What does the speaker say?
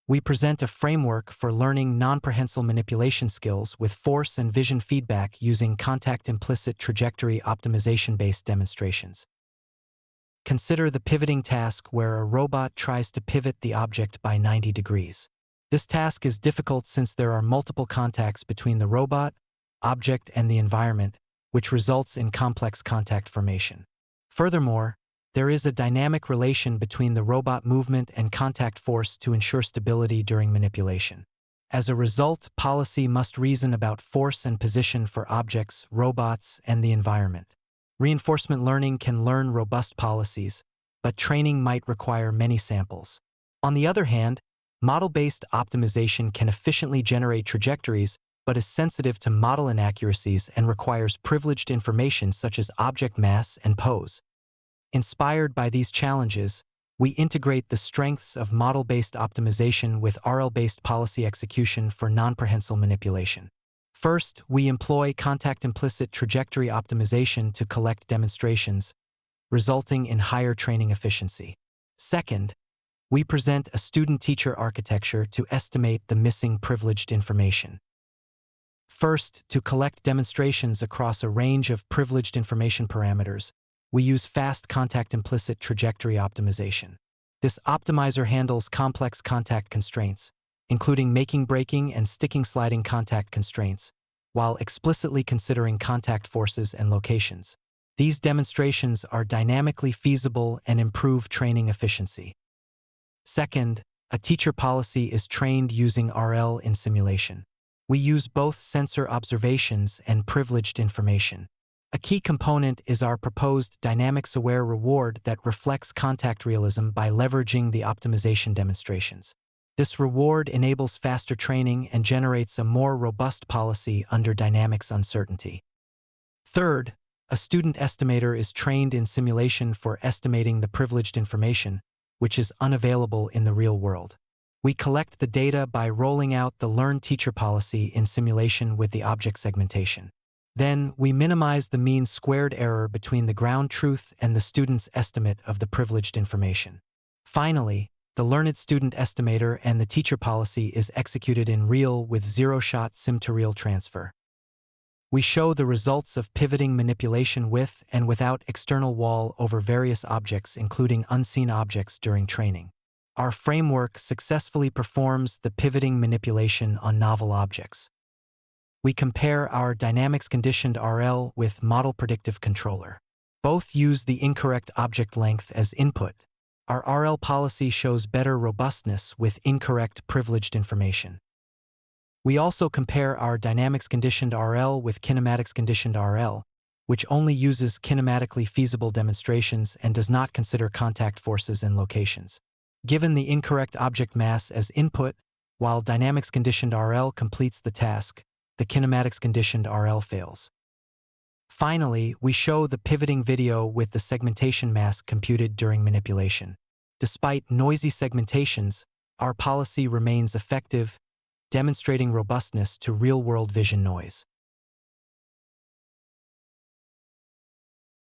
we present a framework for learning non-prehensile manipulation skills with force and vision feedback using contact-implicit trajectory optimization-based demonstrations. Consider the pivoting task where a robot tries to pivot the object by 90 degrees. This task is difficult since there are multiple contacts between the robot, object, and the environment, which results in complex contact formation. Furthermore, there is a dynamic relation between the robot movement and contact force to ensure stability during manipulation. As a result, policy must reason about force and position for objects, robots, and the environment. Reinforcement learning can learn robust policies, but training might require many samples. On the other hand, model-based optimization can efficiently generate trajectories, but is sensitive to model inaccuracies and requires privileged information such as object mass and pose. Inspired by these challenges, we integrate the strengths of model-based optimization with RL-based policy execution for non-prehensile manipulation. First, we employ contact-implicit trajectory optimization to collect demonstrations, resulting in higher training efficiency. Second, we present a student-teacher architecture to estimate the missing privileged information. First, to collect demonstrations across a range of privileged information parameters, we use fast contact-implicit trajectory optimization. This optimizer handles complex contact constraints, including making breaking and sticking sliding contact constraints, while explicitly considering contact forces and locations. These demonstrations are dynamically feasible and improve training efficiency. Second, a teacher policy is trained using RL in simulation. We use both sensor observations and privileged information. A key component is our proposed dynamics-aware reward that reflects contact realism by leveraging the optimization demonstrations. This reward enables faster training and generates a more robust policy under dynamics uncertainty. Third, a student estimator is trained in simulation for estimating the privileged information, which is unavailable in the real world. We collect the data by rolling out the Learn Teacher policy in simulation with the object segmentation. Then, we minimize the mean squared error between the ground truth and the student's estimate of the privileged information. Finally, the Learned Student Estimator and the teacher policy is executed in real with zero-shot sim-to-real transfer. We show the results of pivoting manipulation with and without external wall over various objects, including unseen objects, during training. Our framework successfully performs the pivoting manipulation on novel objects. We compare our dynamics-conditioned RL with model predictive controller. Both use the incorrect object length as input. Our RL policy shows better robustness with incorrect privileged information. We also compare our dynamics-conditioned RL with kinematics-conditioned RL, which only uses kinematically feasible demonstrations and does not consider contact forces and locations. Given the incorrect object mass as input, while dynamics-conditioned RL completes the task, the kinematics-conditioned RL fails. Finally, we show the pivoting video with the segmentation mask computed during manipulation. Despite noisy segmentations, our policy remains effective, demonstrating robustness to real-world vision noise.